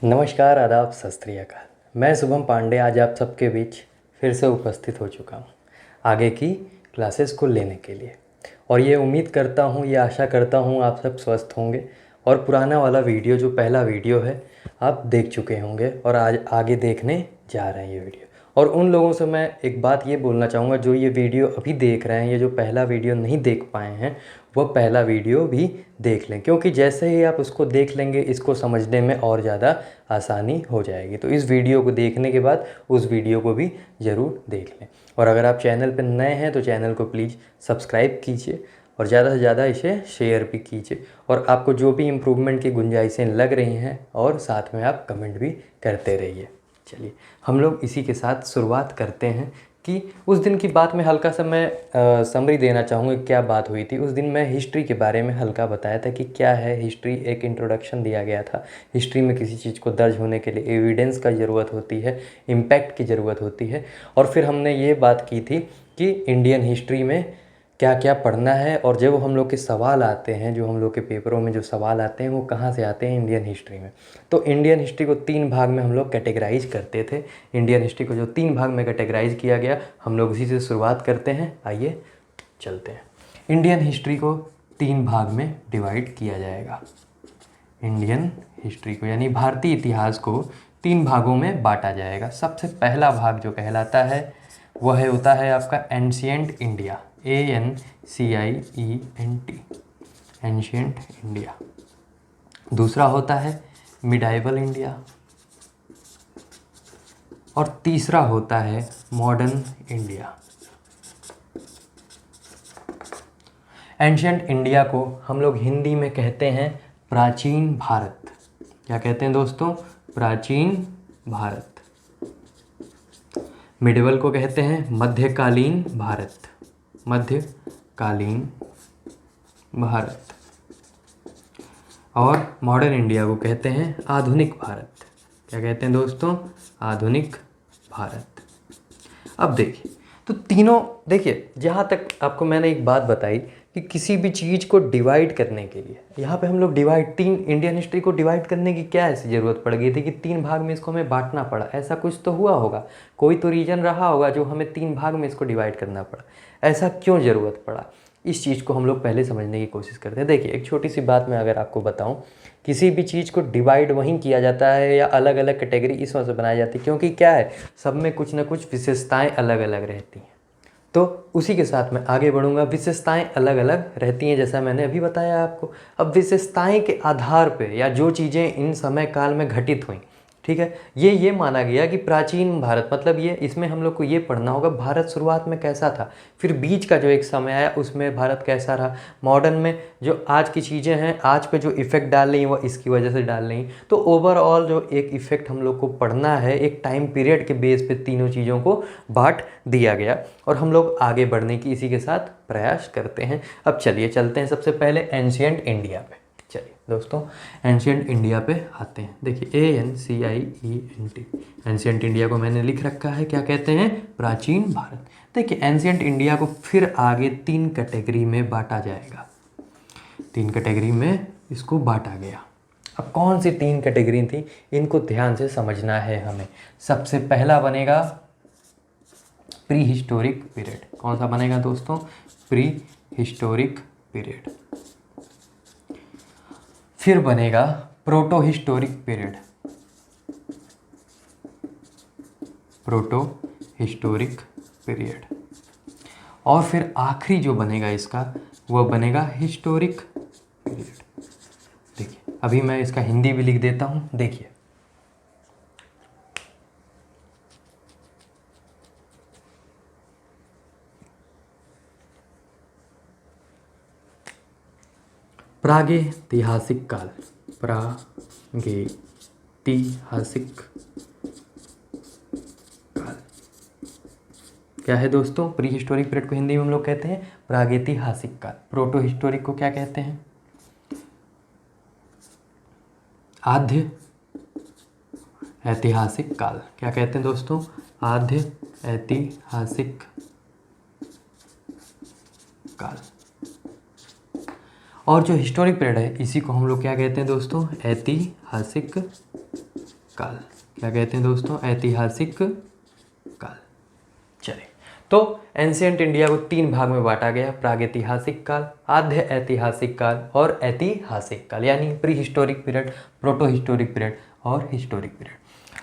नमस्कार, आदाब, सत श्री अकाल। मैं शुभम पांडे आज आप सबके बीच फिर से उपस्थित हो चुका हूँ आगे की क्लासेस को लेने के लिए। और ये उम्मीद करता हूँ, ये आशा करता हूँ आप सब स्वस्थ होंगे और पुराना वाला वीडियो जो पहला वीडियो है आप देख चुके होंगे और आज आगे देखने जा रहे हैं ये वीडियो। और उन लोगों से मैं एक बात ये बोलना चाहूँगा जो ये वीडियो अभी देख रहे हैं, ये जो पहला वीडियो नहीं देख पाए हैं वो पहला वीडियो भी देख लें, क्योंकि जैसे ही आप उसको देख लेंगे इसको समझने में और ज़्यादा आसानी हो जाएगी। तो इस वीडियो को देखने के बाद उस वीडियो को भी ज़रूर देख लें। और अगर आप चैनल पर नए हैं तो चैनल को प्लीज़ सब्सक्राइब कीजिए और ज़्यादा से ज़्यादा इसे शेयर भी कीजिए। और आपको जो भी इम्प्रूवमेंट की गुंजाइशें लग रही हैं और साथ में आप कमेंट भी करते रहिए। चलिए हम लोग इसी के साथ शुरुआत करते हैं कि उस दिन की बात में हल्का सा मैं समरी देना चाहूँगा क्या बात हुई थी। उस दिन मैं हिस्ट्री के बारे में हल्का बताया था कि क्या है हिस्ट्री। एक इंट्रोडक्शन दिया गया था। हिस्ट्री में किसी चीज़ को दर्ज होने के लिए एविडेंस का ज़रूरत होती है, इम्पैक्ट की ज़रूरत होती है। और फिर हमने ये बात की थी कि इंडियन हिस्ट्री में क्या क्या पढ़ना है और जब हम लोग के सवाल आते हैं, जो हम लोग के पेपरों में जो सवाल आते हैं वो कहाँ से आते हैं, इंडियन हिस्ट्री में। तो इंडियन हिस्ट्री को 3 भाग में हम लोग कैटेगराइज करते थे। इंडियन हिस्ट्री को जो 3 भाग में कैटेगराइज किया गया, हम लोग उसी से शुरुआत करते हैं। आइए चलते हैं। इंडियन हिस्ट्री को 3 भाग में डिवाइड किया जाएगा। इंडियन हिस्ट्री को यानी भारतीय इतिहास को 3 भागों में बांटा जाएगा। सबसे पहला भाग जो कहलाता है वह होता है आपका ancient India, ANCIENT, ancient India. दूसरा होता है मिडाइवल इंडिया और तीसरा होता है मॉडर्न इंडिया। एंशिएंट इंडिया को हम लोग हिंदी में कहते हैं प्राचीन भारत। क्या कहते हैं दोस्तों? प्राचीन भारत। मिडिवल को कहते हैं मध्यकालीन भारत, मध्यकालीन भारत। और मॉडर्न इंडिया को कहते हैं आधुनिक भारत। क्या कहते हैं दोस्तों? आधुनिक भारत। अब देखिए, तो तीनों देखिए, जहाँ तक आपको मैंने एक बात बताई कि किसी भी चीज़ को डिवाइड करने के लिए यहाँ पे हम लोग इंडियन हिस्ट्री को डिवाइड करने की क्या ऐसी ज़रूरत पड़ गई थी कि 3 भाग में इसको हमें बांटना पड़ा? ऐसा कुछ तो हुआ होगा, कोई तो रीज़न रहा होगा जो हमें 3 भाग में इसको डिवाइड करना पड़ा। ऐसा क्यों ज़रूरत पड़ा, इस चीज़ को हम लोग पहले समझने की कोशिश करते हैं। देखिए, एक छोटी सी बात मैं अगर आपको बताऊँ, किसी भी चीज़ को डिवाइड वहीं किया जाता है या अलग अलग कैटेगरी इस वजह से बनाई जाती है क्योंकि क्या है, सब में कुछ ना कुछ विशेषताएं अलग अलग रहती हैं। तो उसी के साथ मैं आगे बढ़ूंगा। विशेषताएं अलग अलग रहती हैं जैसा मैंने अभी बताया आपको। अब विशेषताएं के आधार पे या जो चीज़ें इन समय काल में घटित हुई, ठीक है, ये माना गया कि प्राचीन भारत, मतलब ये इसमें हम लोग को ये पढ़ना होगा भारत शुरुआत में कैसा था, फिर बीच का जो एक समय आया उसमें भारत कैसा रहा, मॉडर्न में जो आज की चीज़ें हैं, आज पे जो इफ़ेक्ट डाल रही हैं वो इसकी वजह से डाल रही हैं। तो ओवरऑल जो एक इफ़ेक्ट हम लोग को पढ़ना है, एक टाइम पीरियड के बेस पे तीनों चीज़ों को बांट दिया गया और हम लोग आगे बढ़ने की इसी के साथ प्रयास करते हैं। अब चलिए चलते हैं सबसे पहले एंशिएंट इंडिया पे। चलिए दोस्तों, एंशिएंट इंडिया पे आते हैं। देखिए ANCIENT, एंशिएंट इंडिया को मैंने लिख रखा है, क्या कहते हैं? प्राचीन भारत। देखिए, एंशिएंट इंडिया को फिर आगे 3 कैटेगरी में बांटा जाएगा। 3 कैटेगरी में इसको बांटा गया। अब कौन सी 3 कैटेगरी थी, इनको ध्यान से समझना है हमें। सबसे पहला बनेगा प्री हिस्टोरिक पीरियड। कौन सा बनेगा दोस्तों? Pre historic period. फिर बनेगा proto historic period, proto historic period. और फिर आखिरी जो बनेगा इसका वह बनेगा हिस्टोरिक पीरियड। देखिए, अभी मैं इसका हिंदी भी लिख देता हूँ। देखिए, प्रागैतिहासिक काल, प्रागैतिहासिक काल क्या है दोस्तों? प्री हिस्टोरिक पीरियड को हिंदी में हम लोग कहते हैं प्रागैतिहासिक काल। प्रोटो हिस्टोरिक को क्या कहते हैं? आद्य ऐतिहासिक काल। क्या कहते हैं दोस्तों? आद्य ऐतिहासिक काल। और जो हिस्टोरिक पीरियड है इसी को हम लोग क्या कहते हैं दोस्तों? ऐतिहासिक काल। क्या कहते हैं दोस्तों? ऐतिहासिक काल। चलिए, तो एंशियंट इंडिया को 3 भाग में बांटा गया, प्रागैतिहासिक काल, आद्य ऐतिहासिक काल और ऐतिहासिक काल, यानी pre historic period, proto historic period और हिस्टोरिक पीरियड।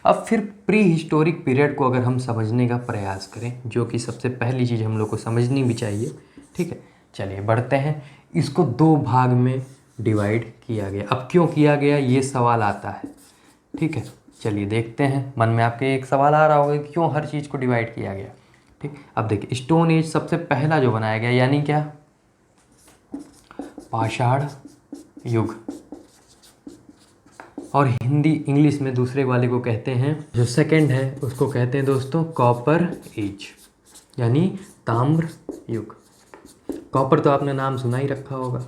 अब फिर प्री हिस्टोरिक पीरियड को अगर हम समझने का प्रयास करें, जो कि सबसे पहली चीज़ हम लोग को समझनी भी चाहिए, ठीक है, चलिए बढ़ते हैं। इसको 2 भाग में डिवाइड किया गया। अब क्यों किया गया, ये सवाल आता है, ठीक है, चलिए देखते हैं। मन में आपके एक सवाल आ रहा होगा कि क्यों हर चीज़ को डिवाइड किया गया, ठीक। अब देखिए, स्टोन एज सबसे पहला जो बनाया गया, यानी क्या, पाषाण युग, और हिंदी इंग्लिश में दूसरे वाले को कहते हैं, जो सेकंड है उसको कहते हैं दोस्तों कॉपर एज, यानी ताम्र युग। कॉपर तो आपने नाम सुना ही रखा होगा,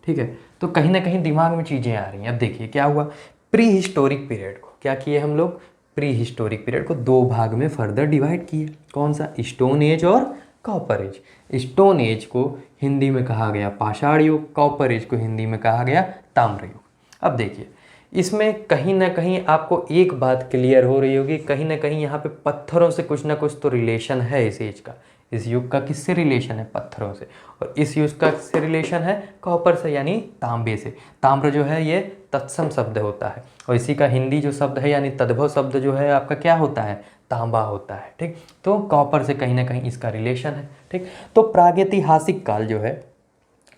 ठीक है। तो कहीं ना कहीं दिमाग में चीज़ें आ रही हैं। अब देखिए क्या हुआ, प्री हिस्टोरिक पीरियड को क्या किए हम लोग, प्री हिस्टोरिक पीरियड को 2 भाग में फर्दर डिवाइड किए। कौन सा, स्टोन एज और कॉपर एज। स्टोन एज को हिंदी में कहा गया पाषाण युग, कॉपर एज को हिंदी में कहा गया ताम्र युग। अब देखिए, इसमें कहीं ना कहीं आपको एक बात क्लियर हो रही होगी, कहीं ना कहीं यहाँ पे पत्थरों से कुछ ना कुछ तो रिलेशन है इस एज का। इस युग का किससे रिलेशन है, पत्थरों से, और इस युग का किससे रिलेशन है, कॉपर से, यानी तांबे से। ताम्र जो है ये तत्सम शब्द होता है, और इसी का हिंदी जो शब्द है यानी तद्भव शब्द जो है आपका क्या होता है, तांबा होता है, ठीक। तो कॉपर से कहीं ना कहीं इसका रिलेशन है, ठीक। तो प्रागैतिहासिक काल जो है,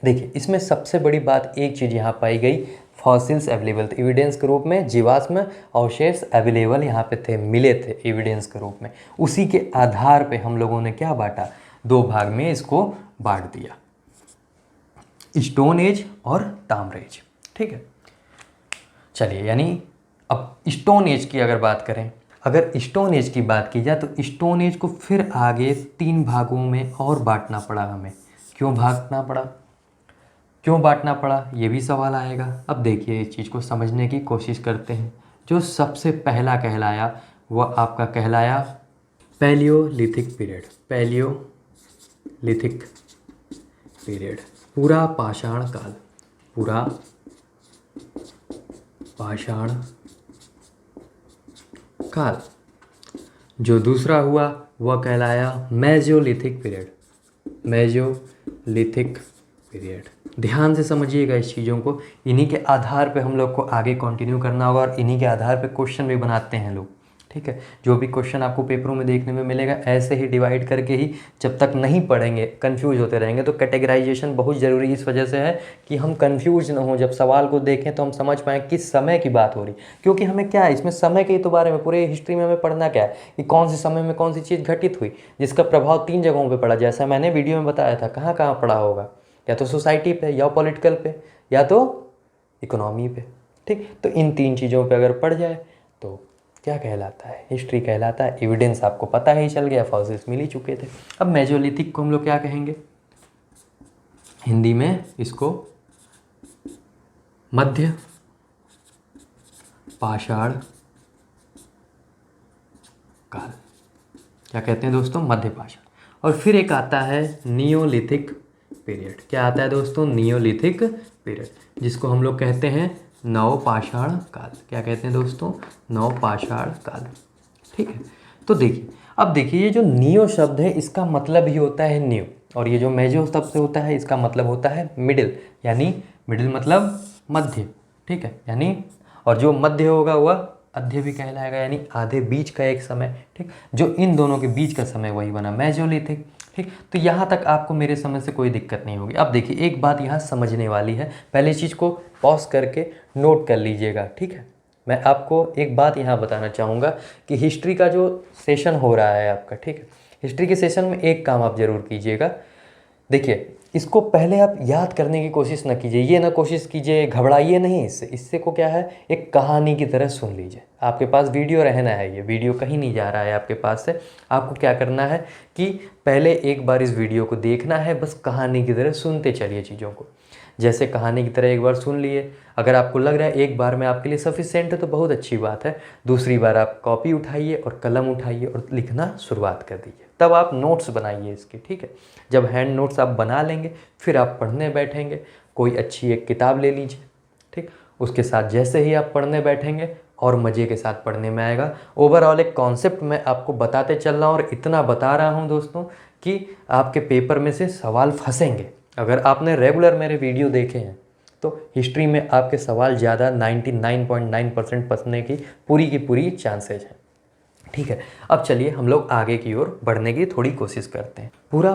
देखिए इसमें सबसे बड़ी बात एक चीज़ यहाँ पाई गई, फॉसिल्स अवेलेबल थे, एविडेंस के रूप में जीवाश्म अवशेष अवेलेबल यहाँ पे थे, मिले थे एविडेंस के रूप में। उसी के आधार पे हम लोगों ने क्या बांटा, 2 भाग में इसको बांट दिया, स्टोन एज और ताम्र एज, ठीक है। चलिए, यानी अब स्टोन एज की अगर बात करें, अगर स्टोन एज की बात की जाए तो स्टोन एज को फिर आगे 3 भागों में और बांटना पड़ा हमें। क्यों बांटना पड़ा, ये भी सवाल आएगा। अब देखिए, इस चीज़ को समझने की कोशिश करते हैं। जो सबसे पहला कहलाया वह आपका कहलाया पैलियोलिथिक पीरियड। पैलियोलिथिक पीरियड, पूरा पाषाण काल, पूरा पाषाण काल। जो दूसरा हुआ वह कहलाया मेजोलिथिक पीरियड। मेजोलिथिक पीरियड, ध्यान से समझिएगा इस चीज़ों को, इन्हीं के आधार पे हम लोग को आगे कंटिन्यू करना होगा, और इन्हीं के आधार पे क्वेश्चन भी बनाते हैं लोग, ठीक है। जो भी क्वेश्चन आपको पेपरों में देखने में मिलेगा, ऐसे ही डिवाइड करके ही, जब तक नहीं पढ़ेंगे कंफ्यूज होते रहेंगे। तो कैटेगराइजेशन बहुत ज़रूरी इस वजह से है कि हम कंफ्यूज ना हो, जब सवाल को देखें तो हम समझ पाएँ किस समय की बात हो रही। क्योंकि हमें क्या है, इसमें समय के तो बारे में, पूरे हिस्ट्री में हमें पढ़ना क्या है कि कौन से समय में कौन सी चीज़ घटित हुई, जिसका प्रभाव 3 जगहों पर पड़ा, जैसा मैंने वीडियो में बताया था। कहाँ कहाँ पड़ा होगा, या तो सोसाइटी पे, या पॉलिटिकल पे, या तो इकोनॉमी पे, ठीक। तो इन 3 चीज़ों पे अगर पड़ जाए तो क्या कहलाता है, हिस्ट्री कहलाता है। एविडेंस आपको पता ही चल गया, फॉसिल्स मिल ही चुके थे। अब मेजोलिथिक को हम लोग क्या कहेंगे, हिंदी में इसको मध्य पाषाण काल, क्या कहते हैं दोस्तों, मध्य पाषाण। और फिर एक आता है नियोलिथिक पीरियड। क्या आता है दोस्तों, नियोलिथिक पीरियड, जिसको हम लोग कहते हैं नवपाषाण काल। क्या कहते हैं दोस्तों, नवपाषाण काल, ठीक है। तो देखिए, अब देखिए, ये जो नियो शब्द है इसका मतलब ही होता है न्यू, और ये जो मेजो शब्द से होता है इसका मतलब होता है मिडिल, यानी मिडिल मतलब मध्य, ठीक है। यानी, और जो मध्य होगा वह अध्य भी कहलाएगा, यानी आधे बीच का एक समय, ठीक। जो इन दोनों के बीच का समय वही बना मेजोलिथिक, ठीक। तो यहाँ तक आपको मेरे समझ से कोई दिक्कत नहीं होगी। अब देखिए, एक बात यहाँ समझने वाली है, पहले इस चीज़ को पॉज करके नोट कर लीजिएगा, ठीक है। मैं आपको एक बात यहाँ बताना चाहूँगा कि हिस्ट्री का जो सेशन हो रहा है आपका, ठीक है, हिस्ट्री के सेशन में एक काम आप ज़रूर कीजिएगा। देखिए, इसको पहले आप याद करने की कोशिश न कीजिए, ये ना कोशिश कीजिए, घबराइए नहीं इससे को क्या है, एक कहानी की तरह सुन लीजिए। आपके पास वीडियो रहना है, ये वीडियो कहीं नहीं जा रहा है आपके पास से। आपको क्या करना है कि पहले एक बार इस वीडियो को देखना है, बस कहानी की तरह सुनते चलिए चीज़ों को। जैसे कहानी की तरह एक बार सुन लिए, अगर आपको लग रहा है एक बार में आपके लिए सफिशिएंट है तो बहुत अच्छी बात है। दूसरी बार आप कॉपी उठाइए और कलम उठाइए और लिखना शुरुआत कर दीजिए, तब आप नोट्स बनाइए इसके, ठीक है। जब हैंड नोट्स आप बना लेंगे फिर आप पढ़ने बैठेंगे, कोई अच्छी एक किताब ले लीजिए, ठीक। उसके साथ जैसे ही आप पढ़ने बैठेंगे और मज़े के साथ पढ़ने में आएगा। ओवरऑल एक कॉन्सेप्ट मैं आपको बताते चल रहा हूँ और इतना बता रहा हूँ दोस्तों कि आपके पेपर में से सवाल फंसेंगे। अगर आपने रेगुलर मेरे वीडियो देखे हैं तो हिस्ट्री में आपके सवाल ज़्यादा 99.9% फंसने की पूरी चांसेज हैं। ठीक है, अब चलिए हम लोग आगे की ओर बढ़ने की थोड़ी कोशिश करते हैं। पूरा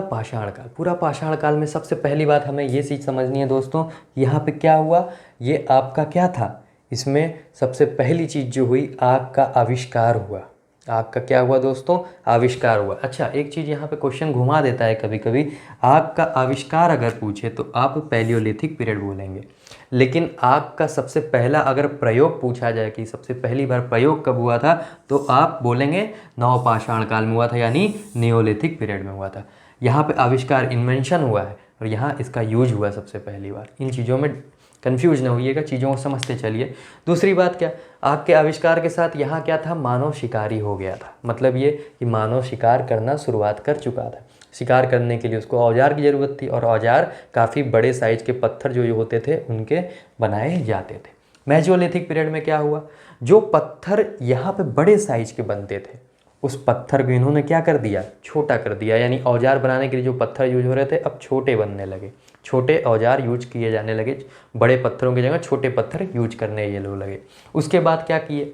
पाषाण काल में सबसे पहली बात हमें ये चीज़ समझनी है दोस्तों, यहाँ पे क्या हुआ, ये आपका क्या था, इसमें सबसे पहली चीज़ जो हुई, आग का आविष्कार हुआ। आग का क्या हुआ दोस्तों, आविष्कार हुआ। अच्छा, एक चीज़ यहाँ पे क्वेश्चन घुमा देता है कभी कभी, आग का आविष्कार अगर पूछे तो आप पैलियोलिथिक पीरियड बोलेंगे, लेकिन आग का सबसे पहला अगर प्रयोग पूछा जाए कि सबसे पहली बार प्रयोग कब हुआ था, तो आप बोलेंगे नवपाषाण काल में हुआ था, यानी नियोलिथिक पीरियड में हुआ था। यहाँ पे आविष्कार, इन्वेंशन हुआ है और यहाँ इसका यूज हुआ सबसे पहली बार। इन चीज़ों में कंफ्यूज ना होइएगा, चीज़ों को समझते चलिए। दूसरी बात क्या, आग के आविष्कार के साथ यहाँ क्या था, मानव शिकारी हो गया था। मतलब ये कि मानव शिकार करना शुरुआत कर चुका था। शिकार करने के लिए उसको औजार की ज़रूरत थी और औजार काफ़ी बड़े साइज़ के पत्थर जो होते थे उनके बनाए जाते थे। मेसोलिथिक पीरियड में क्या हुआ, जो पत्थर यहाँ पे बड़े साइज़ के बनते थे उस पत्थर को इन्होंने क्या कर दिया, छोटा कर दिया। यानी औजार बनाने के लिए जो पत्थर यूज हो रहे थे अब छोटे बनने लगे, छोटे औजार यूज किए जाने लगे, बड़े पत्थरों की जगह छोटे पत्थर यूज करने ये लोग लगे। उसके बाद क्या किए,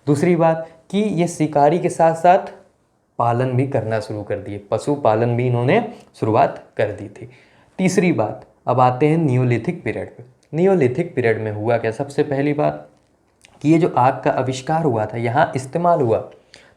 दूसरी बात कि ये शिकारी के साथ साथ पालन भी करना शुरू कर दिए, पशु पालन भी इन्होंने शुरुआत कर दी थी। तीसरी बात, अब आते हैं नियोलिथिक पीरियड पे। नियोलिथिक पीरियड में हुआ क्या, सबसे पहली बात कि ये जो आग का आविष्कार हुआ था यहाँ इस्तेमाल हुआ।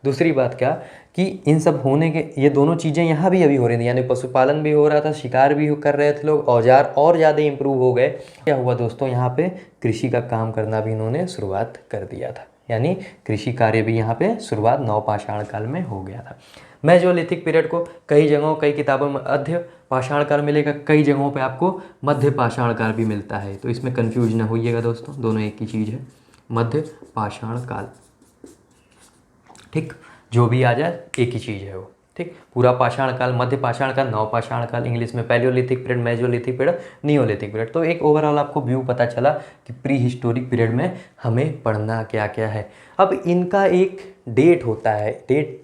दूसरी बात क्या कि इन सब होने के, ये दोनों चीज़ें यहाँ भी अभी हो रही थी, यानी पशुपालन भी हो रहा था, शिकार भी कर रहे थे लोग, औजार और ज़्यादा इम्प्रूव हो गए। क्या हुआ दोस्तों, यहाँ पे कृषि का काम करना भी इन्होंने शुरुआत कर दिया था, यानी कृषि कार्य भी यहाँ पे शुरुआत नवपाषाण काल में हो गया था। मेसोलिथिक पीरियड को कई जगहों, कई किताबों में मध्य पाषाण काल मिलेगा, कई जगहों पे आपको मध्य पाषाण काल भी मिलता है, तो इसमें कंफ्यूज ना होइएगा दोस्तों, दोनों एक ही चीज़ है, मध्य पाषाण काल। ठीक, जो भी आ जाए एक ही चीज़ है वो। ठीक, पूरा पाषाण काल, मध्य पाषाण काल, नवपाषाण काल, इंग्लिश में Palaeolithic period, Mesolithic period, Neolithic period. तो एक ओवरऑल आपको व्यू पता चला कि प्री हिस्टोरिक पीरियड में हमें पढ़ना क्या क्या है। अब इनका एक डेट होता है, डेट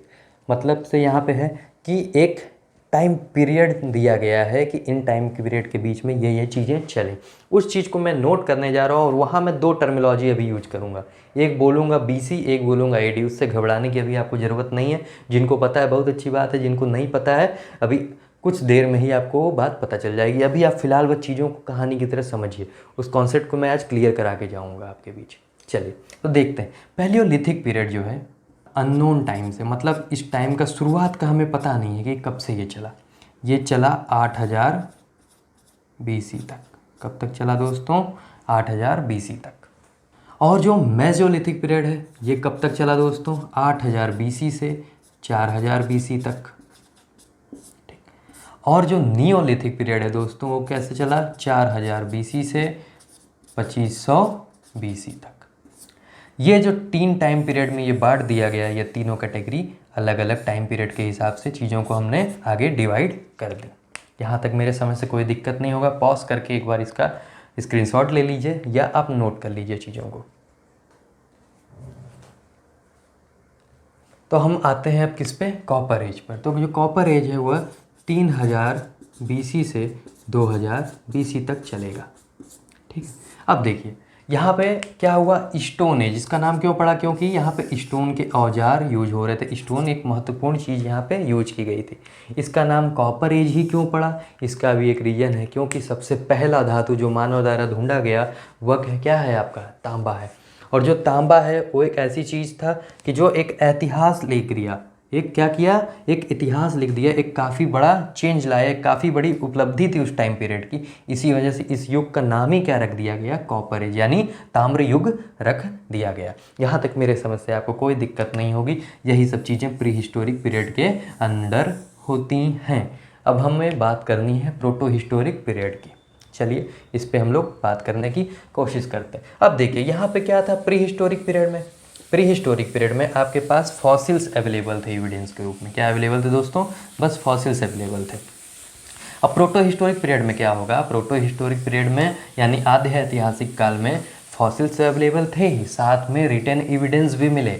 मतलब से यहाँ पे है कि एक टाइम पीरियड दिया गया है कि इन टाइम पीरियड के बीच में ये चीज़ें चलें। उस चीज़ को मैं नोट करने जा रहा हूँ और वहाँ मैं दो टर्मिनोलॉजी अभी यूज करूँगा, एक बोलूँगा बीसी, एक बोलूँगा एडी। उससे घबराने की अभी आपको ज़रूरत नहीं है, जिनको पता है बहुत अच्छी बात है, जिनको नहीं पता है अभी कुछ देर में ही आपको वो बात पता चल जाएगी। अभी आप फिलहाल बस चीज़ों को कहानी की तरह समझिए, उस कॉन्सेप्ट को मैं आज क्लियर करा के जाऊँगा आपके बीच। चलिए तो देखते हैं, पैलियोलिथिक पीरियड जो है अननोन टाइम से, मतलब इस टाइम का शुरुआत का हमें पता नहीं है कि कब से ये चला। ये चला 8000 BC तक। कब तक चला दोस्तों, 8000 BC तक। और जो मेसोलिथिक पीरियड है ये कब तक चला दोस्तों, 8000 BC से 4000 BC तक। ठीक, और जो नियोलिथिक पीरियड है दोस्तों वो कैसे चला, 4000 BC से 2500 BC तक। ये जो तीन टाइम पीरियड में ये बांट दिया गया है, ये तीनों कैटेगरी अलग अलग टाइम पीरियड के हिसाब से चीज़ों को हमने आगे डिवाइड कर दी। यहाँ तक मेरे समझ से कोई दिक्कत नहीं होगा, पॉज करके एक बार इसका स्क्रीनशॉट ले लीजिए या आप नोट कर लीजिए चीज़ों को। तो हम आते हैं अब किस पे, कॉपर एज पर। तो जो कॉपर एज है वह 3000 BC से 2000 BC तक चलेगा। ठीक है, अब देखिए यहाँ पे क्या हुआ, स्टोन एज, इसका नाम क्यों पड़ा, क्योंकि यहाँ पे स्टोन के औजार यूज हो रहे थे, स्टोन एक महत्वपूर्ण चीज़ यहाँ पे यूज की गई थी। इसका नाम कॉपर एज ही क्यों पड़ा, इसका भी एक रीज़न है, क्योंकि सबसे पहला धातु जो मानव द्वारा ढूंढा गया वह क्या है आपका, तांबा है। और जो तांबा है वो एक ऐसी चीज़ था कि जो एक इतिहास लेकर गया, एक क्या किया, एक इतिहास लिख दिया, एक काफ़ी बड़ा चेंज लाया, एक काफ़ी बड़ी उपलब्धि थी उस टाइम पीरियड की। इसी वजह से इस युग का नाम ही क्या रख दिया गया, कॉपर एज, यानी ताम्र युग रख दिया गया। यहाँ तक मेरे समझ से आपको कोई दिक्कत नहीं होगी, यही सब चीज़ें प्री हिस्टोरिक पीरियड के अंडर होती हैं। अब हमें बात करनी है प्रोटो हिस्टोरिक पीरियड की। चलिए इस पे हम लोग बात करने की कोशिश करते हैं। अब देखिए यहाँ पे क्या था, प्री हिस्टोरिक पीरियड में, प्री हिस्टोरिक पीरियड में आपके पास फॉसिल्स अवेलेबल थे एविडेंस के रूप में। क्या अवेलेबल थे दोस्तों, बस फॉसिल्स अवेलेबल थे। अब प्रोटो हिस्टोरिक पीरियड में क्या होगा, प्रोटो हिस्टोरिक पीरियड में यानी आधे ऐतिहासिक काल में फॉसिल्स अवेलेबल थे ही, साथ में रिटन एविडेंस भी मिले।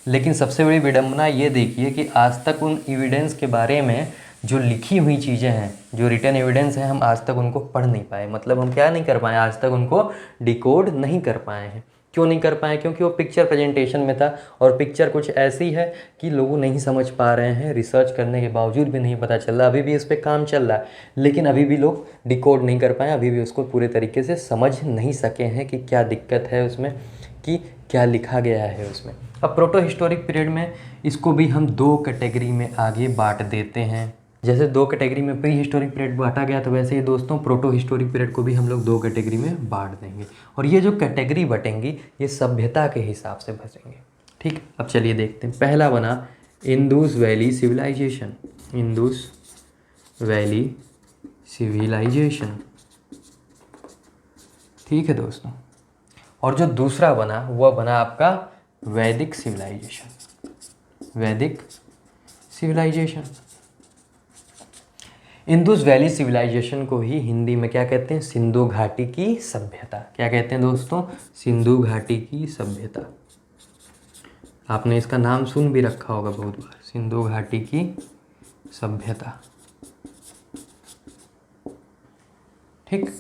लेकिन सबसे बड़ी विडंबना ये देखिए कि आज तक उन एविडेंस के बारे में जो लिखी हुई चीज़ें हैं, जो रिटन एविडेंस हैं, हम आज तक उनको पढ़ नहीं पाए। मतलब हम क्या नहीं कर पाए, आज तक उनको डिकोड नहीं कर पाए हैं। क्यों नहीं कर पाए? क्योंकि वो पिक्चर प्रेजेंटेशन में था, और पिक्चर कुछ ऐसी है कि लोग नहीं समझ पा रहे हैं। रिसर्च करने के बावजूद भी नहीं पता चल रहा, अभी भी इस पर काम चल रहा है, लेकिन अभी भी लोग डिकोड नहीं कर पाए, अभी भी उसको पूरे तरीके से समझ नहीं सके हैं कि क्या दिक्कत है उसमें, कि क्या लिखा गया है उसमें। अब प्रोटो हिस्टोरिक पीरियड में इसको भी हम दो कैटेगरी में आगे बांट देते हैं। जैसे दो कैटेगरी में प्री हिस्टोरिक पीरियड बांटा गया, तो वैसे ही दोस्तों प्रोटो हिस्टोरिक पीरियड को भी हम लोग दो कैटेगरी में बांट देंगे। और ये जो कैटेगरी बटेंगी ये सभ्यता के हिसाब से बचेंगे। ठीक, अब चलिए देखते हैं। पहला बना Indus valley civilization. Indus valley civilization, ठीक है दोस्तों। और जो दूसरा बना वह बना आपका वैदिक सिविलाइजेशन। वैदिक सिविलाइजेशन, इंदुस वैली सिविलाइजेशन को ही हिंदी में क्या कहते हैं? सिंधु घाटी की सभ्यता। क्या कहते हैं दोस्तों? सिंधु घाटी की सभ्यता। आपने इसका नाम सुन भी रखा होगा बहुत बार, सिंधु घाटी की सभ्यता। ठीक,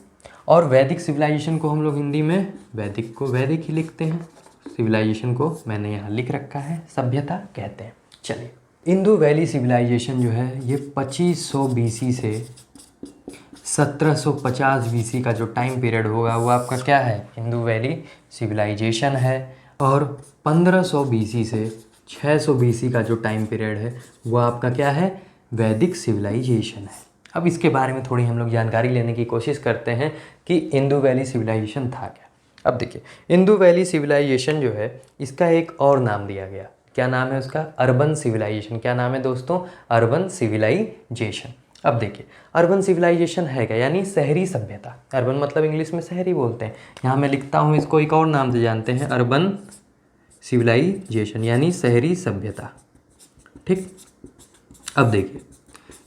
और वैदिक सिविलाइजेशन को हम लोग हिंदी में वैदिक को वैदिक ही लिखते हैं, सिविलाइजेशन को मैंने यहाँ लिख रखा है सभ्यता कहते हैं। चलिए, इंदु वैली सिविलाइजेशन जो है ये 2500 बीसी से 1750 बीसी का जो टाइम पीरियड होगा वो आपका क्या है? इंदु वैली सिविलाइजेशन है। और 1500 बीसी से 600 बीसी का जो टाइम पीरियड है वो आपका क्या है? वैदिक सिविलाइजेशन है। अब इसके बारे में थोड़ी हम लोग जानकारी लेने की कोशिश करते हैं कि इंदु वैली सिविलाइजेशन था क्या। अब देखिए, इंदु वैली सिविलाइजेशन जो है इसका एक और नाम दिया गया। क्या नाम है उसका? Urban civilization. क्या नाम है दोस्तों? Urban civilization. अब देखिए, अर्बन सिविलाइजेशन है क्या? यानी शहरी सभ्यता। अर्बन मतलब इंग्लिश में शहरी बोलते हैं, यहाँ मैं लिखता हूँ इसको एक और नाम से जानते हैं, अर्बन सिविलाइजेशन यानी शहरी सभ्यता। ठीक, अब देखिए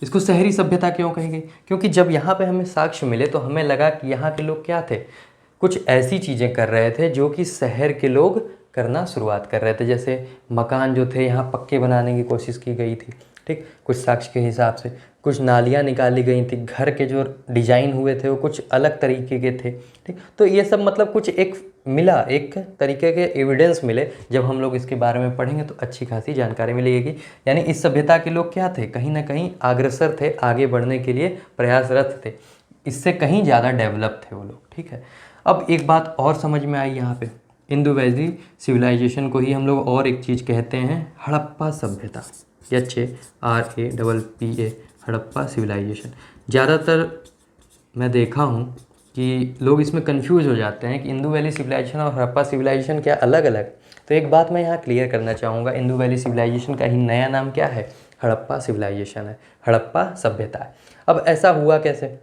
इसको शहरी सभ्यता क्यों कहेंगे? क्योंकि जब यहाँ पे हमें साक्ष्य मिले तो हमें लगा कि यहाँ के लोग क्या थे? कुछ ऐसी चीज़ें कर रहे थे जो कि शहर के लोग करना शुरुआत कर रहे थे। जैसे मकान जो थे यहाँ पक्के बनाने की कोशिश की गई थी। ठीक, कुछ साक्ष्य के हिसाब से कुछ नालियाँ निकाली गई थी, घर के जो डिजाइन हुए थे वो कुछ अलग तरीके के थे। ठीक, तो ये सब मतलब कुछ एक मिला, एक तरीके के एविडेंस मिले। जब हम लोग इसके बारे में पढ़ेंगे तो अच्छी खासी जानकारी मिलेगी। यानी इस सभ्यता के लोग क्या थे? कहीं ना कहीं अग्रसर थे, आगे बढ़ने के लिए प्रयासरत थे, इससे कहीं ज़्यादा डेवलप थे वो लोग। ठीक है, अब एक बात और समझ में आई यहाँ पे, इंदु वैली सिविलाइजेशन को ही हम लोग और एक चीज़ कहते हैं, हड़प्पा सभ्यता। HARAPPA, Harappa civilization. ज़्यादातर मैं देखा हूँ कि लोग इसमें कंफ्यूज हो जाते हैं कि इंदु वैली सिविलाइजेशन और हड़प्पा सिविलाइजेशन क्या अलग अलग। तो एक बात मैं यहाँ क्लियर करना चाहूँगा, इंदु वैली सिविलाइजेशन का ही नया नाम क्या है? हड़प्पा सिविलाइजेशन है, हड़प्पा सभ्यता है। अब ऐसा हुआ कैसे?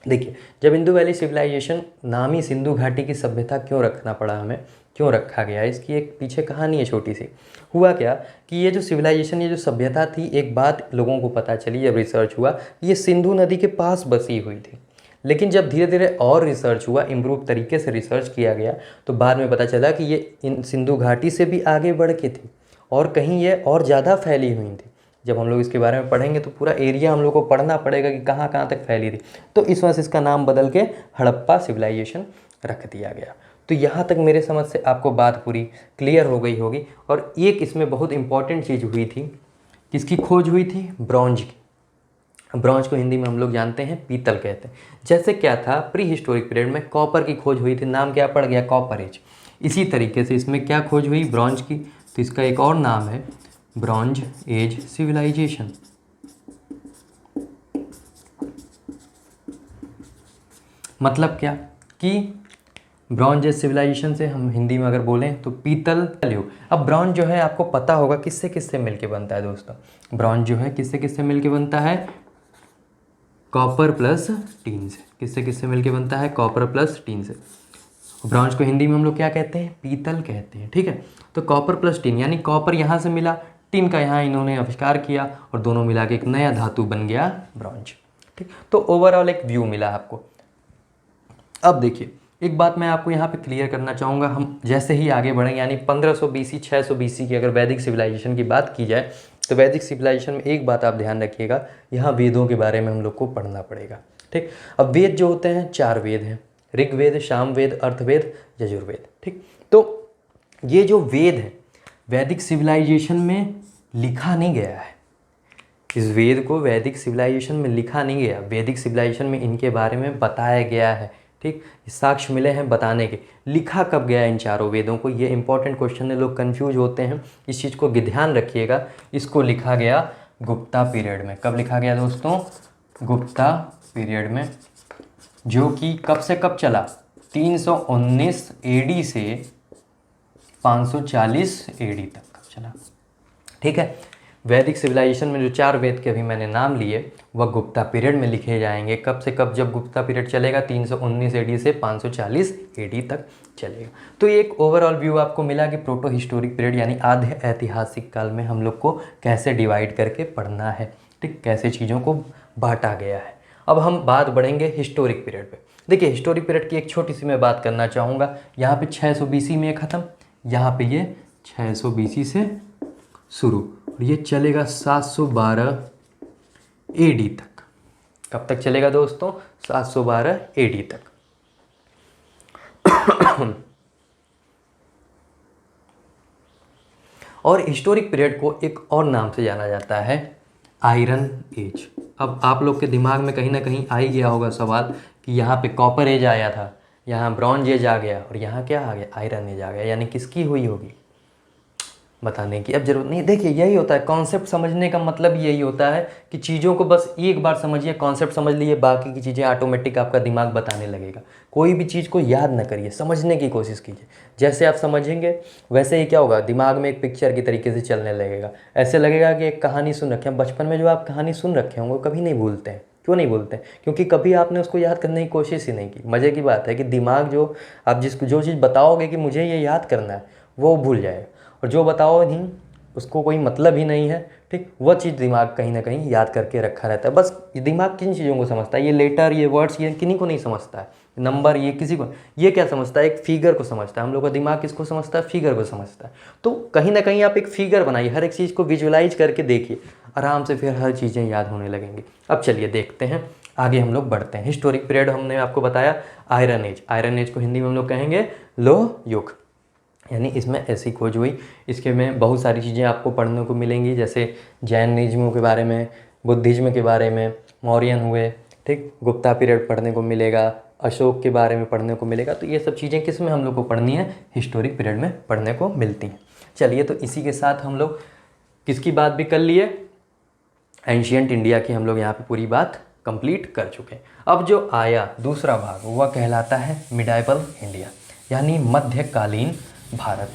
देखिए, जब इंदु वैली सिविलाइजेशन नाम ही सिंधु घाटी की सभ्यता क्यों रखना पड़ा, हमें क्यों रखा गया, इसकी एक पीछे कहानी है छोटी सी। हुआ क्या कि ये जो सिविलाइजेशन, ये जो सभ्यता थी, एक बात लोगों को पता चली जब रिसर्च हुआ, ये सिंधु नदी के पास बसी हुई थी। लेकिन जब धीरे धीरे और रिसर्च हुआ, इम्प्रूव तरीके से रिसर्च किया गया, तो बाद में पता चला कि ये सिंधु घाटी से भी आगे बढ़ के थी और कहीं ये और ज़्यादा फैली हुई थी। जब हम लोग इसके बारे में पढ़ेंगे तो पूरा एरिया हम लोग को पढ़ना पड़ेगा कि कहाँ कहाँ तक फैली थी। तो इस वजह से इसका नाम बदल के हड़प्पा सिविलाइजेशन रख दिया गया। तो यहाँ तक मेरे समझ से आपको बात पूरी क्लियर हो गई होगी। और एक इसमें बहुत इंपॉर्टेंट चीज़ हुई थी, किसकी खोज हुई थी? ब्रॉन्ज की। ब्रॉन्ज को हिंदी में हम लोग जानते हैं पीतल कहते हैं। जैसे क्या था, प्री हिस्टोरिक पीरियड में कॉपर की खोज हुई थी, नाम क्या पड़ गया? Copper age. इसी तरीके से इसमें क्या खोज हुई? ब्रॉन्ज की। तो इसका एक और नाम है ब्रॉन्ज एज सिविलाइजेशन। मतलब क्या कि ब्रॉन्ज एज सिविलाइजेशन से हम हिंदी में अगर बोलें तो पीतल युग। अब ब्रॉन्ज जो है आपको पता होगा किससे किससे मिलके बनता है दोस्तों। ब्रॉन्ज जो है किससे किससे मिलके बनता है? कॉपर प्लस टीन से। किससे किससे मिलके बनता है? कॉपर प्लस टीन से। ब्रॉन्ज को हिंदी में हम लोग क्या कहते हैं? पीतल कहते हैं। ठीक है, तो कॉपर प्लस टीन यानी कॉपर यहाँ से मिला, टीन का यहाँ इन्होंने आविष्कार किया और दोनों मिला के एक नया धातु बन गया ब्रॉन्ज। ठीक, तो ओवरऑल एक व्यू मिला आपको। अब देखिए, एक बात मैं आपको यहाँ पे क्लियर करना चाहूँगा, हम जैसे ही आगे बढ़ें यानी 1500 बीसी 600 बीसी की अगर वैदिक सिविलाइजेशन की बात की जाए तो वैदिक सिविलाइजेशन में एक बात आप ध्यान रखिएगा, यहाँ वेदों के बारे में हम लोग को पढ़ना पड़ेगा। ठीक, अब वेद जो होते हैं 4 वेद हैं, ऋग्वेद, सामवेद, अर्थवेद, यजुर्वेद। ठीक, तो ये जो वेद है वैदिक सिविलाइजेशन में लिखा नहीं गया है, इस वेद को वैदिक सिविलाइजेशन में लिखा नहीं गया, वैदिक सिविलाइजेशन में इनके बारे में बताया गया है। ठीक, साक्ष्य मिले हैं बताने के, लिखा कब गया इन चारों वेदों को, ये इंपॉर्टेंट क्वेश्चन है, लोग कंफ्यूज होते हैं, इस चीज़ को ध्यान रखिएगा। इसको लिखा गया गुप्ता पीरियड में। कब लिखा गया दोस्तों? गुप्ता पीरियड में, जो कि कब से कब चला? 319 एडी से 540 एडी तक चला। ठीक है, वैदिक सिविलाइजेशन में जो 4 वेद के अभी मैंने नाम लिए वह गुप्ता पीरियड में लिखे जाएंगे। कब से कब? जब गुप्ता पीरियड चलेगा 319 एडी से 540 एडी तक चलेगा। तो ये एक ओवरऑल व्यू आपको मिला कि प्रोटो हिस्टोरिक पीरियड यानी आधे ऐतिहासिक काल में हम लोग को कैसे डिवाइड करके पढ़ना है। ठीक, कैसे चीज़ों को बांटा गया है। अब हम बात बढ़ेंगे हिस्टोरिक पीरियड पे। देखिए, हिस्टोरिक पीरियड की एक छोटी सी मैं बात करना चाहूँगा। यहाँ पे 600 बीसी में ख़त्म, यहाँ पे ये 600 बीसी से शुरू और ये चलेगा 712 एडी तक। कब तक चलेगा दोस्तों? 712 एडी तक। और हिस्टोरिक पीरियड को एक और नाम से जाना जाता है, आयरन एज। अब आप लोग के दिमाग में कहीं ना कहीं आ ही गया होगा सवाल कि यहाँ पे कॉपर एज आया था, यहाँ ब्रॉन्ज एज आ गया और यहाँ क्या आ गया? आयरन एज आ गया। यानी किसकी हुई होगी? बताने की अब जरूरत नहीं। देखिए, यही होता है, कॉन्सेप्ट समझने का मतलब यही होता है कि चीज़ों को बस एक बार समझिए, कॉन्सेप्ट समझ लीजिए, बाकी की चीज़ें ऑटोमेटिक आपका दिमाग बताने लगेगा। कोई भी चीज़ को याद ना करिए, समझने की कोशिश कीजिए। जैसे आप समझेंगे वैसे ही क्या होगा, दिमाग में एक पिक्चर की तरीके से चलने लगेगा। ऐसे लगेगा कि एक कहानी सुन रखे हैं। बचपन में जो आप कहानी सुन रखे होंगे कभी नहीं भूलते हैं। क्यों नहीं भूलते हैं? क्योंकि कभी आपने उसको याद करने की कोशिश ही नहीं की। मज़े की बात है कि दिमाग जो आप जो चीज़ बताओगे कि मुझे ये याद करना है वो भूल जाएगा, और जो बताओ नहीं उसको कोई मतलब ही नहीं है। ठीक, वह चीज़ दिमाग कहीं ना कहीं याद करके रखा रहता है। बस दिमाग किन चीज़ों को समझता है? ये लेटर, ये वर्ड्स, ये किन्हीं को नहीं समझता है। नंबर, ये किसी को, ये क्या समझता है? एक फिगर को समझता है। हम लोग का दिमाग किसको समझता है? फिगर को समझता है। तो कहीं ना कहीं आप एक फिगर बनाइए, हर एक चीज़ को विजुअलाइज करके देखिए, आराम से फिर हर चीज़ें याद होने लगेंगी। अब चलिए देखते हैं, आगे हम लोग बढ़ते हैं। हिस्टोरिक पीरियड हमने आपको बताया आयरन एज। आयरन एज को हिंदी में हम लोग कहेंगे लोह युग, यानी इसमें ऐसी खोज हुई। इसके में बहुत सारी चीज़ें आपको पढ़ने को मिलेंगी, जैसे जैनिज्म के बारे में, बुद्धिज्म के बारे में, मौर्यन हुए। ठीक, गुप्ता पीरियड पढ़ने को मिलेगा, अशोक के बारे में पढ़ने को मिलेगा। तो ये सब चीज़ें किस में हम लोग को पढ़नी है? हिस्टोरिक पीरियड में पढ़ने को मिलती हैं। चलिए, तो इसी के साथ हम लोग किसकी बात भी कर लिए? एंशियंट इंडिया की हम लोग यहाँ पे पूरी बात कंप्लीट कर चुके हैं। अब जो आया दूसरा भाग वह कहलाता है मिडाइवल इंडिया, यानी मध्यकालीन भारत।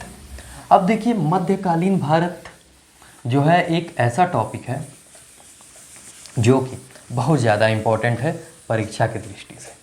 अब देखिए, मध्यकालीन भारत जो है एक ऐसा टॉपिक है जो कि बहुत ज़्यादा इम्पोर्टेंट है परीक्षा की दृष्टि से।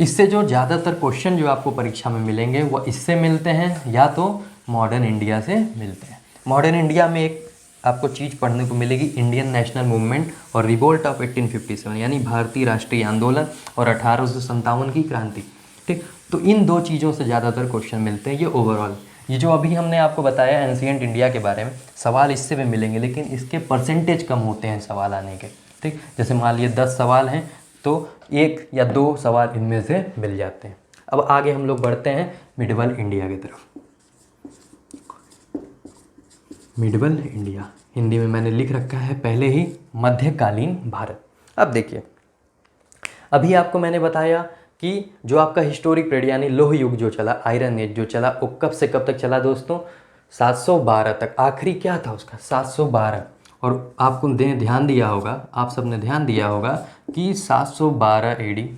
इससे जो ज़्यादातर क्वेश्चन जो आपको परीक्षा में मिलेंगे वो इससे मिलते हैं या तो मॉडर्न इंडिया से मिलते हैं। मॉडर्न इंडिया में एक आपको चीज़ पढ़ने को मिलेगी, इंडियन नेशनल मूवमेंट और रिवोल्ट ऑफ 1857, यानी भारतीय राष्ट्रीय आंदोलन और 1857 की क्रांति। ठीक, तो इन दो चीज़ों से ज़्यादातर क्वेश्चन मिलते हैं। ये ओवरऑल, ये जो अभी हमने आपको बताया एंशिएंट इंडिया के बारे में, सवाल इससे भी मिलेंगे, लेकिन इसके परसेंटेज कम होते हैं सवाल आने के। ठीक, जैसे मान लीजिए 10 सवाल हैं तो 1 या 2 सवाल इनमें से मिल जाते हैं। अब आगे हम लोग बढ़ते हैं मिडिवल इंडिया की तरफ। मिडिवल इंडिया हिंदी में मैंने लिख रखा है पहले ही मध्यकालीन भारत। अब देखिए, अभी आपको मैंने बताया कि जो आपका हिस्टोरिक पीरियड यानी लोह युग जो चला, आयरन एज जो चला, वो कब से कब तक चला दोस्तों? 712 तक। आखिरी क्या था उसका? 712। और आपको ध्यान दिया होगा, आप सबने ध्यान दिया होगा कि 712 एडी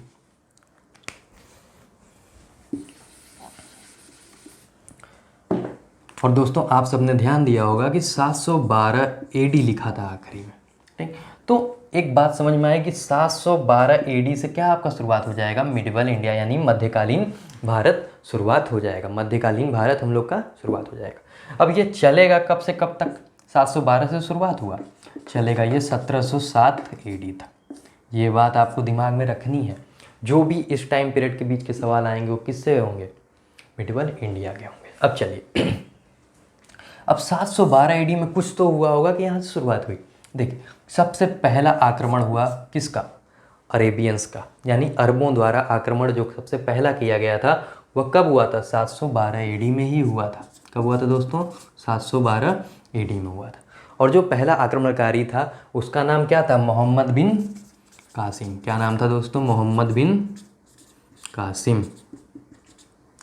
और दोस्तों आप सबने ध्यान दिया होगा कि 712 एडी लिखा था आखिरी में। ठीक, तो एक बात समझ में आए कि 712 एडी से क्या आपका शुरुआत हो जाएगा? मिडिवल इंडिया यानी मध्यकालीन भारत शुरुआत हो जाएगा। मध्यकालीन भारत हम लोग का शुरुआत हो जाएगा। अब ये चलेगा कब से कब तक? 712 से शुरुआत हुआ, चलेगा ये 1707 एडी तक। ये बात आपको दिमाग में रखनी है। जो भी इस टाइम पीरियड के बीच के सवाल आएंगे वो किससे होंगे, मिडिवल इंडिया के होंगे। अब चलिए अब 712 AD में कुछ तो हुआ होगा कि यहाँ से शुरुआत हुई। देखिए सबसे पहला आक्रमण हुआ किसका, अरेबियंस का, यानी अरबों द्वारा आक्रमण जो सबसे पहला किया गया था वह कब हुआ था, 712 AD में ही हुआ था। कब हुआ था दोस्तों, 712 AD में हुआ था। और जो पहला आक्रमणकारी था उसका नाम क्या था, मोहम्मद बिन कासिम। क्या नाम था दोस्तों, मोहम्मद बिन कासिम।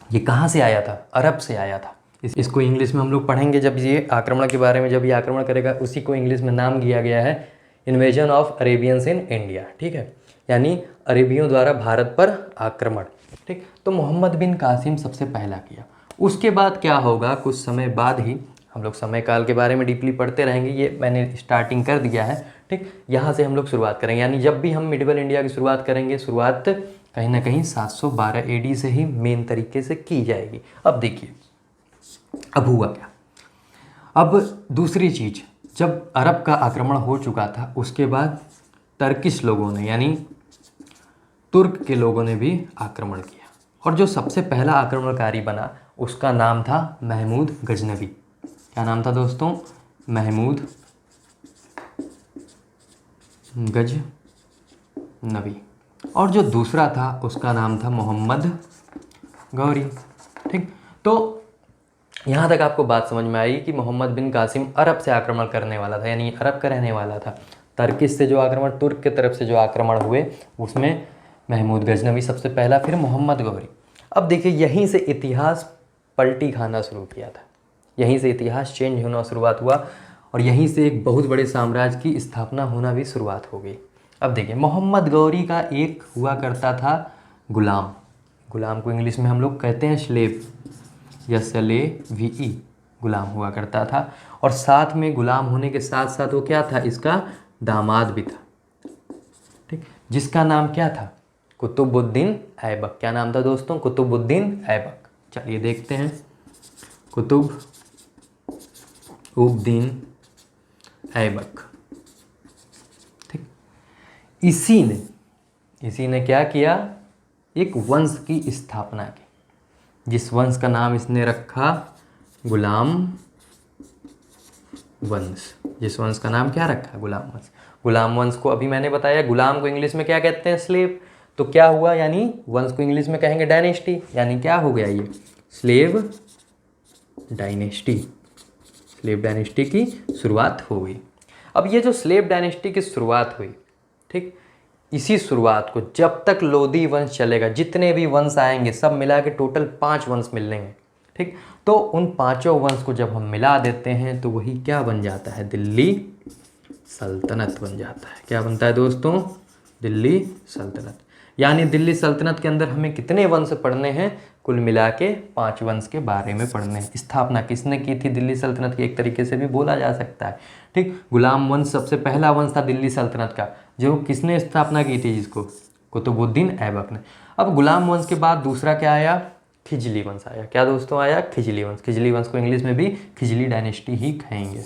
ये कहाँ से आया था, अरब से आया था। इसको इंग्लिश में हम लोग पढ़ेंगे जब ये आक्रमण के बारे में, जब ये आक्रमण करेगा उसी को इंग्लिश में नाम दिया गया है invasion of Arabians in India. ठीक है, यानी अरेबियों द्वारा भारत पर आक्रमण। ठीक, तो मोहम्मद बिन कासिम सबसे पहला किया। उसके बाद क्या होगा, कुछ समय बाद ही, हम लोग समय काल के बारे में डीपली पढ़ते रहेंगे, ये मैंने स्टार्टिंग कर दिया है। ठीक, यहाँ से हम लोग शुरुआत करेंगे, यानी जब भी हम मिडिवल इंडिया की शुरुआत करेंगे, शुरुआत कहीं ना कहीं 712 AD से ही मेन तरीके से की जाएगी। अब देखिए अब हुआ क्या, अब दूसरी चीज़, जब अरब का आक्रमण हो चुका था उसके बाद टर्किश लोगों ने यानी तुर्क के लोगों ने भी आक्रमण किया। और जो सबसे पहला आक्रमणकारी बना उसका नाम था महमूद गजनवी। क्या नाम था दोस्तों, महमूद गजनवी। और जो दूसरा था उसका नाम था मोहम्मद गौरी। ठीक, तो यहाँ तक आपको बात समझ में आई कि मोहम्मद बिन कासिम अरब से आक्रमण करने वाला था, यानी अरब का रहने वाला था। टर्किश से जो आक्रमण, तुर्क की तरफ से जो आक्रमण हुए उसमें महमूद गजनवी सबसे पहला, फिर मोहम्मद गौरी। अब देखिए यहीं से इतिहास पलटी खाना शुरू किया था, यहीं से इतिहास चेंज होना शुरुआत हुआ और यहीं से एक बहुत बड़े साम्राज्य की स्थापना होना भी शुरुआत हो गई। अब देखिए मोहम्मद गौरी का एक हुआ करता था गुलाम, गुलाम को इंग्लिश में हम लोग कहते हैं स्लेव, SLAVE, गुलाम हुआ करता था। और साथ में गुलाम होने के साथ साथ वो क्या था, इसका दामाद भी था। ठीक, जिसका नाम क्या था, कुतुबुद्दीन ऐबक। क्या नाम था दोस्तों, कुतुबुद्दीन ऐबक। चलिए देखते हैं, कुतुबुद्दीन ऐबक। ठीक, इसी ने क्या किया, एक वंश की स्थापना की, जिस वंश का नाम इसने रखा गुलाम वंश। जिस वंश का नाम क्या रखा, गुलाम वंश। गुलाम वंश को अभी मैंने बताया, गुलाम को इंग्लिश में क्या कहते हैं, स्लेव। तो क्या हुआ, यानी वंश को इंग्लिश में कहेंगे डायनेस्टी, यानी क्या हो गया ये, स्लेव डायनेस्टी। स्लेव डायनेस्टी की शुरुआत हो गई। अब ये जो स्लेव डायनेस्टी की शुरुआत हुई, ठीक, इसी शुरुआत को जब तक लोधी वंश चलेगा, जितने भी वंश आएंगे सब मिला के टोटल 5 वंश मिलेंगे। ठीक, तो उन 5 वंश को जब हम मिला देते हैं तो वही क्या बन जाता है, दिल्ली सल्तनत बन जाता है। क्या बनता है दोस्तों, दिल्ली सल्तनत। यानी दिल्ली सल्तनत के अंदर हमें कितने वंश पढ़ने हैं, कुल मिला के 5 वंश के बारे में पढ़ने हैं। स्थापना किसने की थी दिल्ली सल्तनत की, एक तरीके से भी बोला जा सकता है। ठीक, गुलाम वंश सबसे पहला वंश था दिल्ली सल्तनत का, जो किसने स्थापना की थी, जिसको, कुतुबुद्दीन ऐबक ने। अब गुलाम वंश के बाद दूसरा क्या आया, खिजली वंश आया। क्या दोस्तों आया, खिजली वंश। खिजली वंश को इंग्लिश में भी खिजली डायनेस्टी ही कहेंगे,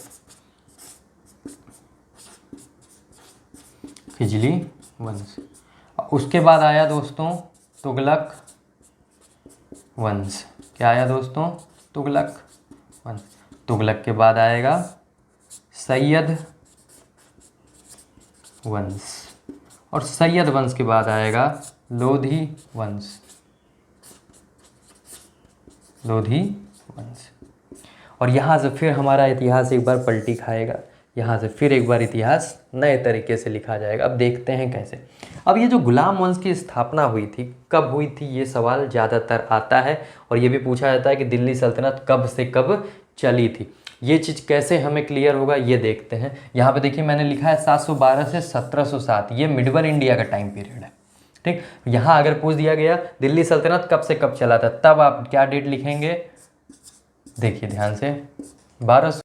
खिजली वंश। उसके बाद आया दोस्तों तुगलक वंश। क्या आया दोस्तों, तुगलक वंश। तुगलक के बाद आएगा सैयद वंश, और सैयद वंश के बाद आएगा लोधी वंश, लोधी वंश। और यहाँ से फिर हमारा इतिहास एक बार पलटी खाएगा, यहाँ से फिर एक बार इतिहास नए तरीके से लिखा जाएगा। अब देखते हैं कैसे। अब ये जो गुलाम वंश की स्थापना हुई थी, कब हुई थी, ये सवाल ज़्यादातर आता है और ये भी पूछा जाता है कि दिल्ली सल्तनत कब से कब चली थी। ये चीज़ कैसे हमें क्लियर होगा, ये देखते हैं। यहाँ पे देखिए मैंने लिखा है 712 से 1707, ये मिडवल इंडिया का टाइम पीरियड है। ठीक, यहाँ अगर पूछ दिया गया दिल्ली सल्तनत कब से कब चला था, तब आप क्या डेट लिखेंगे, देखिए ध्यान से, 1200